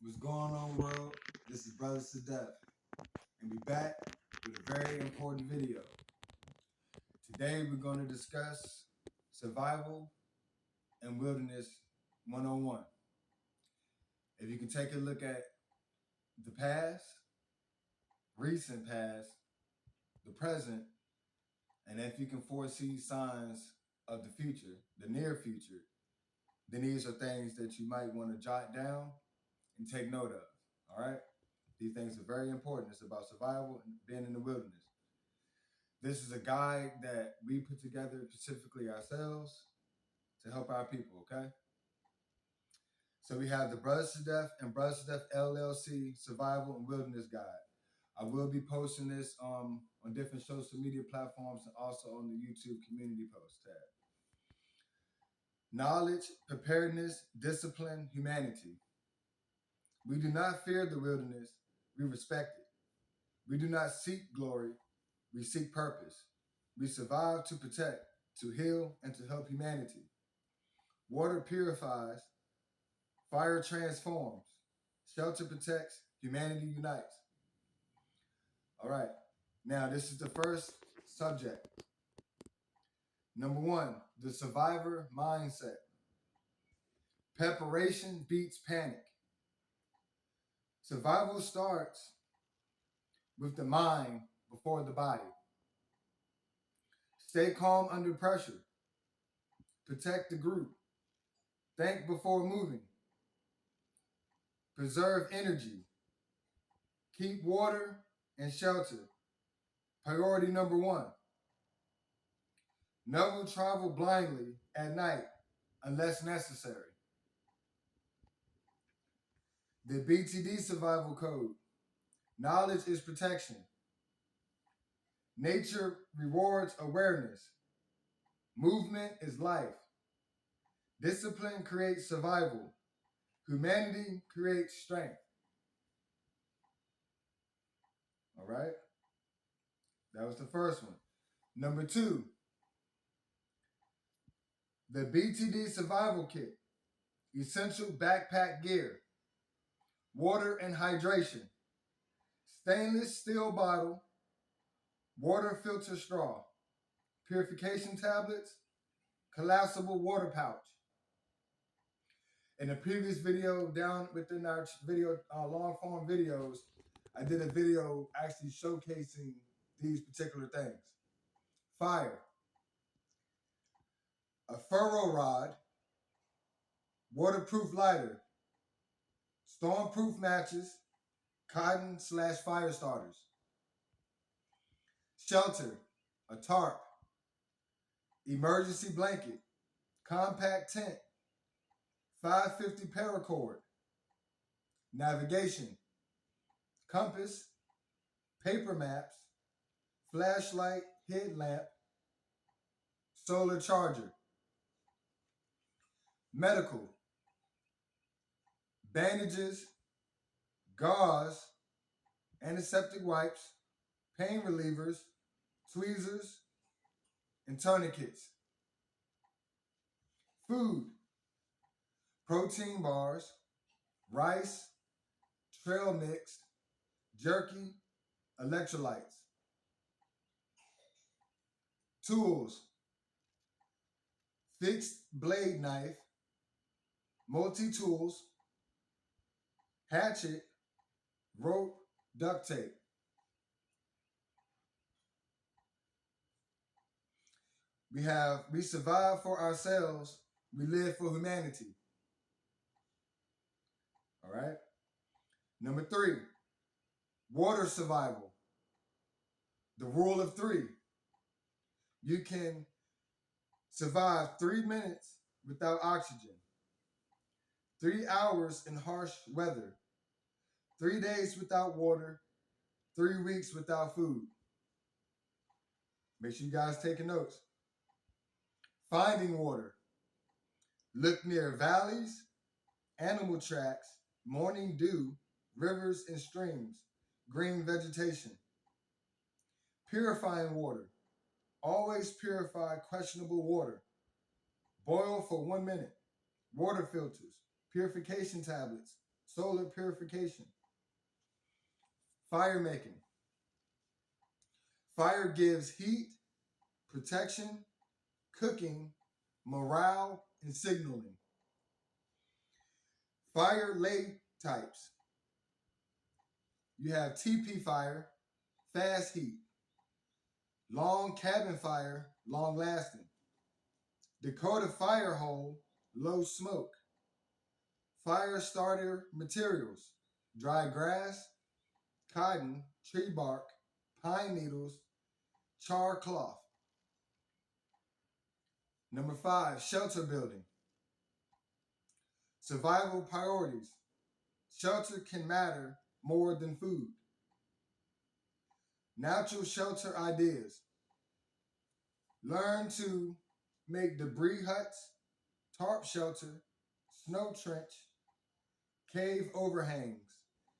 What's going on, world? This is Brothers to Death, and we back with a very important video. Today, we're going to discuss survival and wilderness 101. If you can take a look at the past, recent past, the present, and if you can foresee signs of the future, the near future, then these are things that you might want to jot down and take note of. All right? These things are very important. It's about survival and being in the wilderness. This is a guide that we put together specifically ourselves to help our people, okay? So we have the Brothers to Death and Brothers to Death LLC Survival and Wilderness Guide. I will be posting this on different social media platforms and also on the YouTube community post tab. Knowledge, preparedness, discipline, humanity. We do not fear the wilderness, we respect it. We do not seek glory, we seek purpose. We survive to protect, to heal, and to help humanity. Water purifies, fire transforms, shelter protects, humanity unites. All right, now this is the first subject. Number one, the survivor mindset. Preparation beats panic. Survival starts with the mind before the body. Stay calm under pressure. Protect the group. Think before moving. Preserve energy. Keep water and shelter. Priority number one. Never travel blindly at night unless necessary. The BTD Survival Code. Knowledge is protection. Nature rewards awareness. Movement is life. Discipline creates survival. Humanity creates strength. All right? That was the first one. Number two, the BTD Survival Kit. Essential backpack gear. Water and hydration. Stainless steel bottle. Water filter straw. Purification tablets. Collapsible water pouch. In a previous video down within our video long form videos, I did a video actually showcasing these particular things. Fire, a furrow rod, waterproof lighter, stormproof matches, cotton/fire starters. Shelter, a tarp, emergency blanket, compact tent, 550 paracord. Navigation, compass, paper maps, flashlight, headlamp, solar charger. Medical, bandages, gauze, antiseptic wipes, pain relievers, tweezers, and tourniquets. Food, protein bars, rice, trail mix, jerky, electrolytes. Tools, fixed blade knife, multi-tools, hatchet, rope, duct tape. We survive for ourselves, we live for humanity. All right? Number three, water survival. The rule of three. You can survive 3 minutes without oxygen, 3 hours in harsh weather, 3 days without water, 3 weeks without food. Make sure you guys take notes. Finding water. Look near valleys, animal tracks, morning dew, rivers and streams, green vegetation. Purifying water. Always purify questionable water. Boil for 1 minute. Water filters, purification tablets, solar purification, fire making. Fire gives heat, protection, cooking, morale, and signaling. Fire lay types. You have TP fire, fast heat. Long cabin fire, long lasting. Dakota fire hole, low smoke. Fire starter materials, dry grass, cotton, tree bark, pine needles, char cloth. Number 5, shelter building. Survival priorities. Shelter can matter more than food. Natural shelter ideas. Learn to make debris huts, tarp shelter, snow trench, cave overhangs.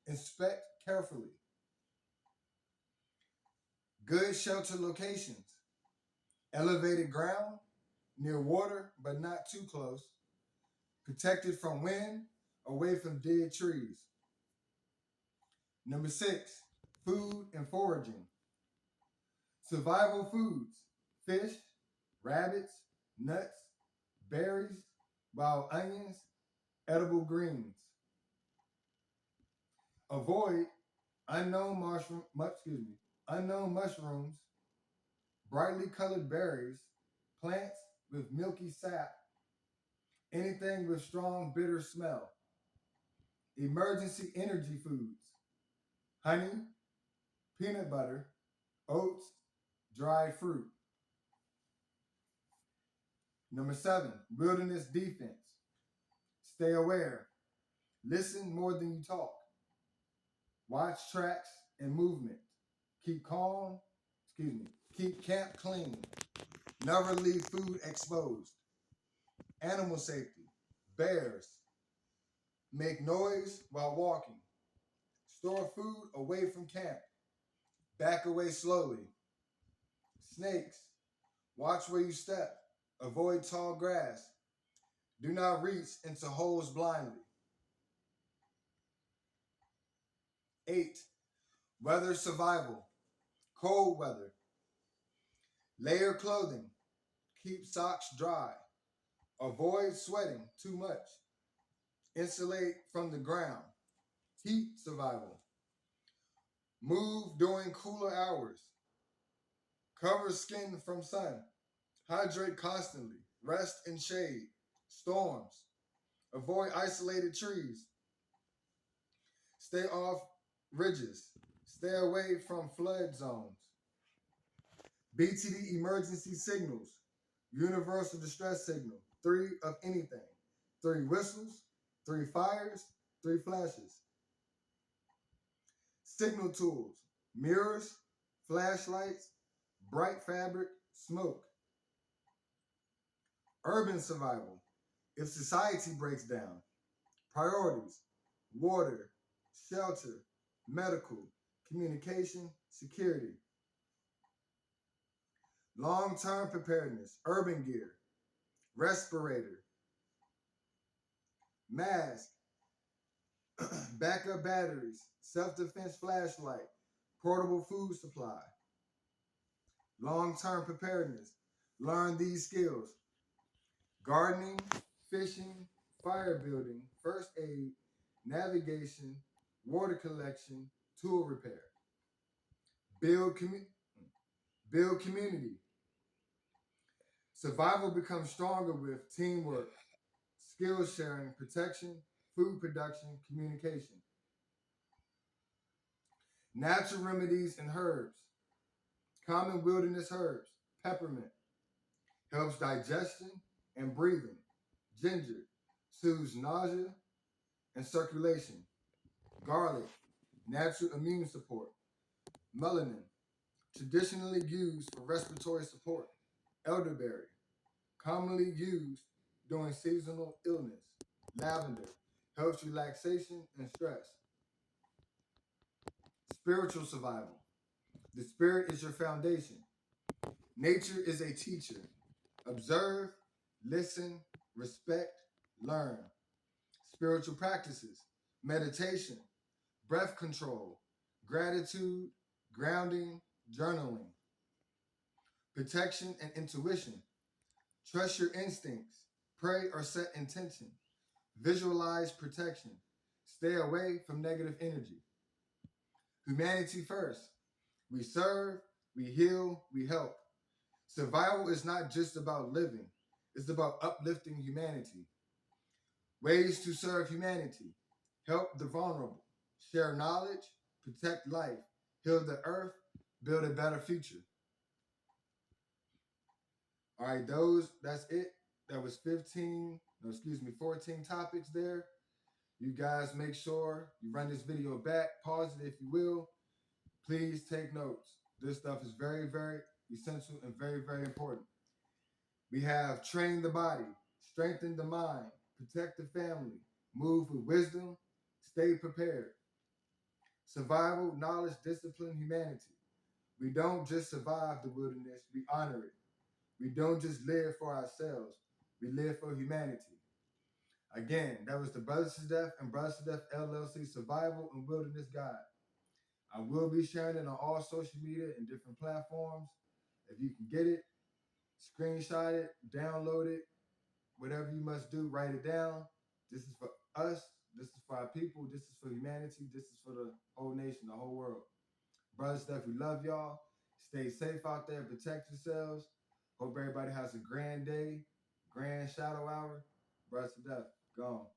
Inspect carefully. Good shelter locations. Elevated ground, near water but not too close. Protected from wind, away from dead trees. Number 6, food and foraging. Survival foods, fish, rabbits, nuts, berries, wild onions, edible greens. Avoid unknown mushrooms, brightly colored berries, plants with milky sap, anything with strong bitter smell. Emergency energy foods, honey, peanut butter, oats, dried fruit. Number 7, wilderness defense. Stay aware. Listen more than you talk. Watch tracks and movement. Keep camp clean. Never leave food exposed. Animal safety. Bears. Make noise while walking. Store food away from camp. Back away slowly. Snakes. Watch where you step. Avoid tall grass. Do not reach into holes blindly. 8, weather survival. Cold weather. Layer clothing. Keep socks dry. Avoid sweating too much. Insulate from the ground. Heat survival. Move during cooler hours. Cover skin from sun. Hydrate constantly. Rest in shade. Storms. Avoid isolated trees. Stay off ridges. Stay away from flood zones. BTD emergency signals. Universal distress signal. 3 of anything. 3 whistles, 3 fires, 3 flashes. Signal tools. Mirrors, flashlights, bright fabric, smoke. Urban survival. If society breaks down. Priorities. Water, shelter, medical, communication, security. Long-term preparedness. Urban gear. Respirator. Mask. Backup batteries. Self-defense flashlight. Portable food supply. Long-term preparedness. Learn these skills. Gardening, fishing, fire building, first aid, navigation, water collection, tool repair. Build community. Survival becomes stronger with teamwork, skill sharing, protection, food production, communication. Natural remedies and herbs. Common wilderness herbs. Peppermint. Helps digestion and breathing. Ginger. Soothes nausea and circulation. Garlic. Natural immune support. Melanin. Traditionally used for respiratory support. Elderberry. Commonly used during seasonal illness. Lavender. Helps relaxation and stress. Spiritual survival. The spirit is your foundation. Nature is a teacher. Observe, listen, respect, learn. Spiritual practices. meditation, breath control, gratitude, grounding, journaling, protection and intuition. Trust your instincts, pray or set intention, visualize protection, stay away from negative energy. Humanity first. We serve, we heal, we help. Survival is not just about living, it's about uplifting humanity. Ways to serve humanity: help the vulnerable, share knowledge, protect life, heal the earth, build a better future. All right, that's it. That was 14 topics there. You guys make sure you run this video back, pause it if you will. Please take notes. This stuff is very, very essential and very, very important. We have train the body, strengthen the mind, protect the family, move with wisdom, stay prepared. Survival, knowledge, discipline, humanity. We don't just survive the wilderness, we honor it. We don't just live for ourselves, we live for humanity. Again, that was the Brothers to Death and Brothers to Death LLC Survival and Wilderness Guide. I will be sharing it on all social media and different platforms. If you can get it, screenshot it, download it, whatever you must do, write it down. This is for us. This is for our people. This is for humanity. This is for the whole nation, the whole world. Brothers, stuff, we love y'all. Stay safe out there. Protect yourselves. Hope everybody has a grand day, grand shadow hour. Brothers to death. Gone.